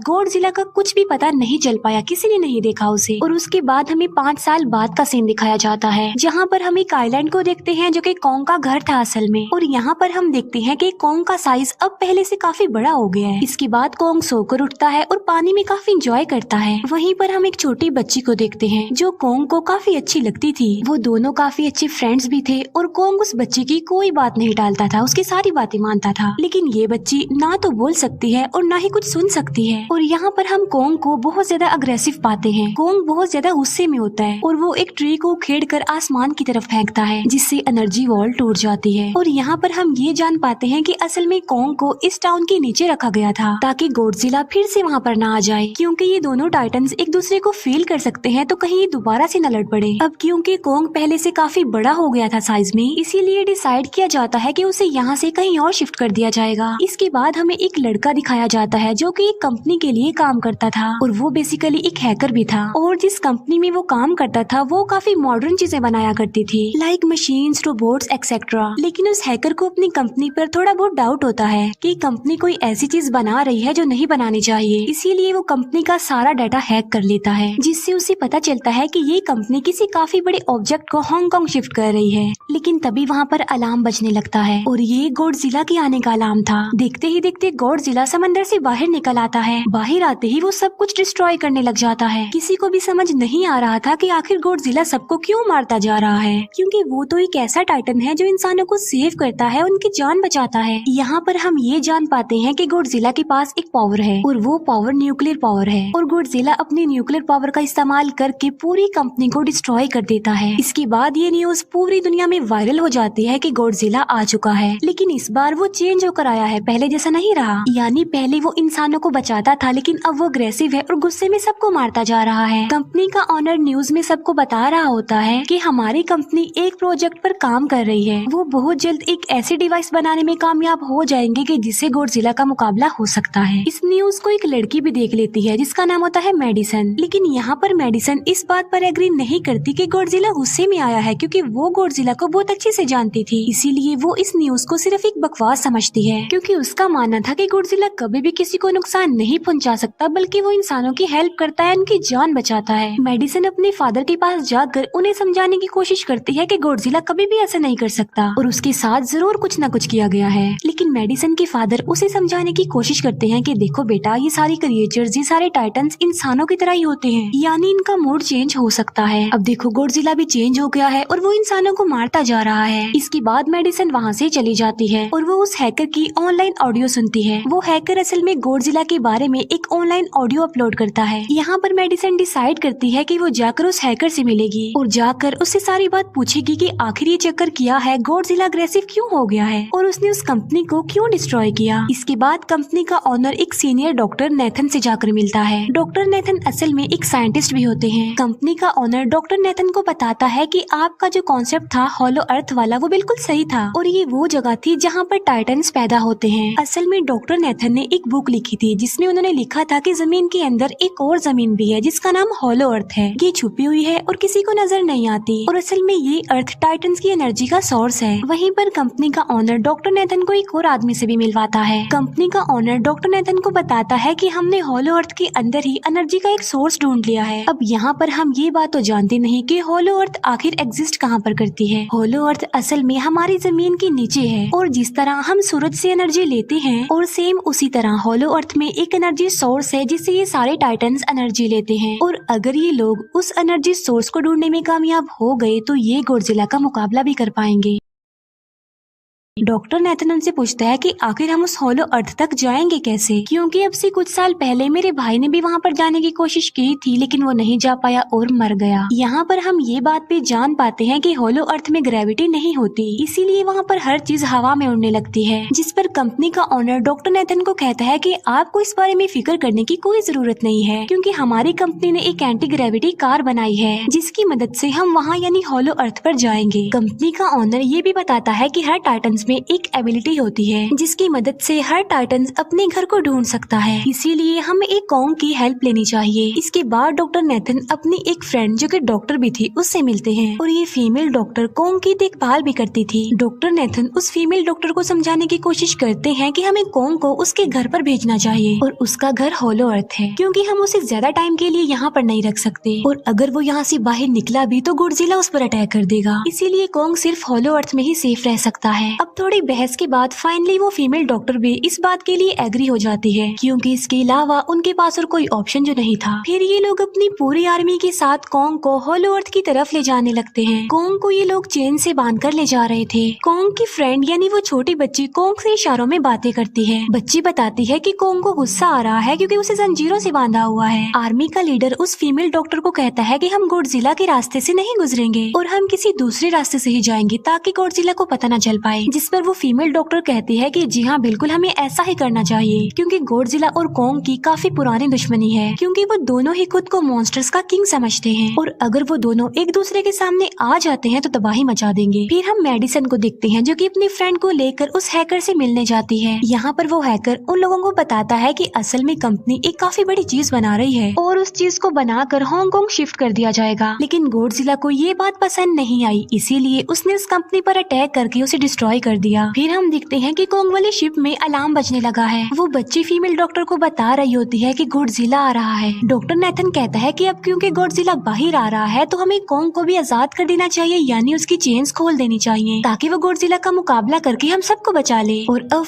Godzilla का कुछ भी पता नहीं चल पाया, किसी ने नहीं देखा उसे। और उसके बाद हमें 5 साल बाद का सीन दिखाया जाता है, जहाँ पर हम एक आइलैंड को देखते हैं जो कि कॉन्ग का घर था असल में। और यहाँ पर हम देखते हैं कि कॉन्ग का साइज अब पहले से काफी बड़ा हो गया है। इसके बाद कॉन्ग सोकर उठता है और पानी में काफी इंजॉय करता है। वहीं पर हम एक छोटी बच्ची को देखते हैं जो कॉन्ग को काफी अच्छी लगती थी। वो दोनों काफी अच्छे फ्रेंड्स भी थे और कॉन्ग उस बच्ची की कोई बात नहीं टालता था, उसकी सारी बातें मानता था। लेकिन ये बच्ची ना तो बोल सकती है और ना ही कुछ सुन सकती है। और यहाँ पर हम कॉन्ग को बहुत ज्यादा अग्रेसिव पाते हैं। कॉन्ग बहुत ज्यादा गुस्से में होता है और वो एक ट्री को उखेड़कर आसमान की तरफ फेंकता है, जिससे एनर्जी वॉल टूट जाती है। और यहाँ पर हम ये जान पाते हैं कि असल में कॉन्ग को इस टाउन के नीचे रखा गया था ताकि गॉडजिला फिर से वहाँ पर ना आ जाए, क्योंकि ये दोनों टाइटन्स एक दूसरे को फील कर सकते हैं, तो कहीं ये दोबारा से न लड़ पड़े। अब क्योंकि कॉन्ग पहले से काफी बड़ा हो गया था साइज में, इसीलिए डिसाइड किया जाता है कि उसे यहाँ से कहीं और शिफ्ट कर दिया जाएगा। इसके बाद हमें एक लड़का दिखाया जाता है जो कि एक कंपनी के लिए काम करता था और वो बेसिकली एक हैकर भी था। और जिस कंपनी में वो काम करता था वो काफी मॉडर्न चीजें बनाया करती थी, लाइक मशीन्स, रोबोट्स एक्सेट्रा। लेकिन उस हैकर को अपनी कंपनी पर थोड़ा बहुत डाउट होता है कि कंपनी कोई ऐसी चीज बना रही है जो नहीं बनानी चाहिए। इसीलिए वो कंपनी का सारा डाटा हैक कर लेता है, जिससे उसे पता चलता है कि ये कंपनी किसी काफी बड़े ऑब्जेक्ट को हांगकांग शिफ्ट कर रही है। लेकिन तभी वहाँ पर अलार्म बजने लगता है और ये गॉडजिला के आने का अलार्म था। देखते ही देखते गॉडजिला समंदर से बाहर निकल आता है। बाहर आते ही वो सब कुछ डिस्ट्रॉय करने लग जाता है। किसी को भी समझ नहीं आ रहा था कि आखिर गॉडजिला सबको क्यों मारता जा रहा है, क्योंकि वो तो एक ऐसा टाइटन है जो इंसानों को सेव करता है, उनकी जान बचाता है। यहाँ पर हम ये जान पाते हैं कि गॉडजिला के पास एक पावर है और वो पावर न्यूक्लियर पावर है। और गॉडजिला अपनी न्यूक्लियर पावर का इस्तेमाल करके पूरी कंपनी को डिस्ट्रॉय कर देता है। इसके बाद ये न्यूज पूरी दुनिया में वायरल हो जाती है कि गॉडजिला आ चुका है, लेकिन इस बार वो चेंज होकर आया है, पहले जैसा नहीं रहा। यानी पहले वो इंसानों को बचाता था, लेकिन अब वो अग्रेसिव है और गुस्से में सबको मारता जा रहा है। कंपनी का ऑनर न्यूज में सबको बता रहा होता है कि हमारी कंपनी एक प्रोजेक्ट पर काम कर रही है। वो बहुत जल्द एक ऐसी डिवाइस बनाने में कामयाब हो जाएंगे कि जिससे गॉडजिला का मुकाबला हो सकता है। इस न्यूज को एक लड़की भी देख लेती है जिसका नाम होता है मेडिसन। लेकिन यहाँ पर मेडिसन इस बात पर एग्री नहीं करती कि गॉडजिला गुस्से में आया है, क्योंकि वो गॉडजिला को बहुत अच्छे से जानती थी। इसीलिए वो इस न्यूज को सिर्फ एक बकवास समझती है, क्योंकि उसका मानना था कि गॉडजिला कभी भी किसी को नुकसान नहीं पहुंचा सकता, बल्कि वो इंसानों की हेल्प करता है, उनकी जान बचाता है। मेडिसन अपने फादर के पास जाकर उन्हें समझाने की कोशिश करती है कि गॉडजिला कभी भी ऐसा नहीं कर सकता और उसके साथ जरूर कुछ न कुछ किया गया है। लेकिन मेडिसन के फादर उसे समझाने की कोशिश करते हैं कि देखो बेटा, ये सारी क्रिएचर्स, ये सारे टाइटन्स इंसानों की तरह ही होते हैं, यानी इनका मूड चेंज हो सकता है। अब देखो गॉडजिला भी चेंज हो गया है और वो इंसानों को मारता जा रहा है। इसके बाद मेडिसन वहाँ से चली जाती है और वो उस हैकर की ऑनलाइन ऑडियो सुनती है। वो हैकर असल में गॉडजिला के बारे में एक ऑनलाइन ऑडियो अपलोड करता है। यहाँ पर मेडिसन डिसाइड करती है कि वो जाकर उस हैकर से मिलेगी और जाकर उससे सारी बात पूछेगी कि आखिर ये चक्कर किया है, गॉडजिला अग्रेसिव क्यों हो गया है और उसने उस कंपनी को क्यों डिस्ट्रॉय किया। इसके बाद कंपनी का ऑनर एक सीनियर डॉक्टर नेथन से जाकर मिलता है। डॉक्टर नेथन असल में एक साइंटिस्ट भी होते हैं। कंपनी का ऑनर डॉक्टर नेथन को बताता है कि आपका जो कॉन्सेप्ट था हॉलो अर्थ वाला, वो बिल्कुल सही था और ये वो जगह थी जहाँ पर टाइटन्स पैदा होते हैं। असल में डॉक्टर नेथन ने एक बुक लिखी थी जिसमें उन्होंने लिखा था कि जमीन के अंदर एक और जमीन भी है जिसका नाम हॉलो अर्थ है। ये छुपी हुई है और किसी को नजर नहीं आती और असल में ये अर्थ टाइटन्स की एनर्जी का सोर्स है। वहीं पर कंपनी का ऑनर डॉक्टर नेथन को एक और आदमी से भी मिलवाता है। कंपनी का ऑनर डॉक्टर नेथन को बताता है कि हमने हॉलो अर्थ के अंदर ही एनर्जी का एक सोर्स ढूंढ लिया है। अब यहाँ पर हम ये बात तो जानते नहीं कि हॉलो अर्थ आखिर एग्जिस्ट कहाँ पर करती है। हॉलो अर्थ असल में हमारी जमीन के नीचे है और जिस तरह हम सूरज से एनर्जी लेते हैं और सेम उसी तरह हॉलो अर्थ में एक एनर्जी सोर्स है जिससे ये सारे टाइटन्स एनर्जी लेते हैं। और अगर ये लोग उस एनर्जी सोर्स को ढूंढने में कामयाब हो गए तो ये गॉडजिला का मुकाबला भी कर पाएंगे। डॉक्टर नेथन उनसे पूछता है कि आखिर हम उस हॉलो अर्थ तक जाएंगे कैसे, क्योंकि अब से कुछ साल पहले मेरे भाई ने भी वहाँ पर जाने की कोशिश की थी लेकिन वो नहीं जा पाया और मर गया। यहाँ पर हम ये बात भी जान पाते हैं कि हॉलो अर्थ में ग्रेविटी नहीं होती, इसीलिए वहाँ पर हर चीज हवा में उड़ने लगती है। जिस पर कंपनी का ऑनर डॉक्टर नेथन को कहता है कि आपको इस बारे में फिक्र करने की कोई जरूरत नहीं है, क्योंकि हमारी कंपनी ने एक एंटी ग्रेविटी कार बनाई है जिसकी मदद से हम वहाँ यानी हॉलो अर्थ पर जाएंगे। कंपनी का ऑनर ये भी बताता है कि हर टाइटन टाइटन्स में एक एबिलिटी होती है जिसकी मदद से हर टाइटन अपने घर को ढूंढ सकता है, इसीलिए हमें एक कॉन्ग की हेल्प लेनी चाहिए। इसके बाद डॉक्टर नेथन अपनी एक फ्रेंड जो कि डॉक्टर भी थी उससे मिलते हैं और ये फीमेल डॉक्टर कॉन्ग की देखभाल भी करती थी। डॉक्टर नेथन उस फीमेल डॉक्टर को समझाने की कोशिश करते हैं कि हमें कॉन्ग को उसके घर पर भेजना चाहिए और उसका घर होलो अर्थ है क्योंकि हम उसे ज्यादा टाइम के लिए यहाँ पर नहीं रख सकते और अगर वो यहाँ से बाहर निकला भी तो गॉडजिला उस पर अटैक कर देगा, इसीलिए कॉन्ग सिर्फ होलो अर्थ में ही सेफ रह सकता है। अब थोड़ी बहस के बाद फाइनली वो फीमेल डॉक्टर भी इस बात के लिए एग्री हो जाती है क्योंकि इसके अलावा उनके पास और कोई ऑप्शन जो नहीं था। फिर ये लोग अपनी पूरी आर्मी के साथ कॉन्ग को होलो अर्थ की तरफ ले जाने लगते हैं। कॉन्ग को ये लोग चेन से बांध कर ले जा रहे थे। कॉन्ग की फ्रेंड यानी वो छोटी बच्ची कॉन्ग से इशारों में बातें करती है। बच्ची बताती है कि कॉन्ग को गुस्सा आ रहा है क्योंकि उसे जंजीरों से बांधा हुआ है। आर्मी का लीडर उस फीमेल डॉक्टर को कहता है कि हम गॉडजिला के रास्ते से नहीं गुजरेंगे और हम किसी दूसरे रास्ते से ही जाएंगे ताकि गॉडजिला को पता न चल पाए, जिस पर वो फीमेल डॉक्टर कहती है कि जी हाँ बिल्कुल हमें ऐसा ही करना चाहिए क्योंकि गॉडजिला और कॉन्ग की काफी पुरानी दुश्मनी है क्योंकि वो दोनों ही खुद को मॉन्स्टर्स का किंग समझते हैं और अगर वो दोनों एक दूसरे के सामने आ जाते हैं तो तबाही मचा देंगे। फिर हम मेडिसन को देखते हैं जो कि अपनी फ्रेंड को लेकर उस हैकर से मिलने जाती है। यहाँ पर वो हैकर उन लोगों को बताता है कि असल में कंपनी एक काफी बड़ी चीज बना रही है और उस चीज को बनाकर हांगकांग शिफ्ट कर दिया जाएगा, लेकिन गॉडजिला को ये बात पसंद नहीं आई, इसीलिए उसने उस कंपनी पर अटैक करके उसे डिस्ट्रॉय कर दिया। फिर हम देखते हैं कि कॉन्ग वाली शिप में अलार्म बजने लगा है। वो बच्ची फीमेल डॉक्टर को बता रही होती है कि गॉडजिला आ रहा है। डॉक्टर नेथन कहता है कि अब क्योंकि गॉडजिला बाहर आ रहा है तो हमें कॉन्ग को भी आजाद कर देना चाहिए, यानी उसकी चेन्स खोल देनी चाहिए ताकि वो गॉडजिला का मुकाबला करके हम सबको बचा ले। और अब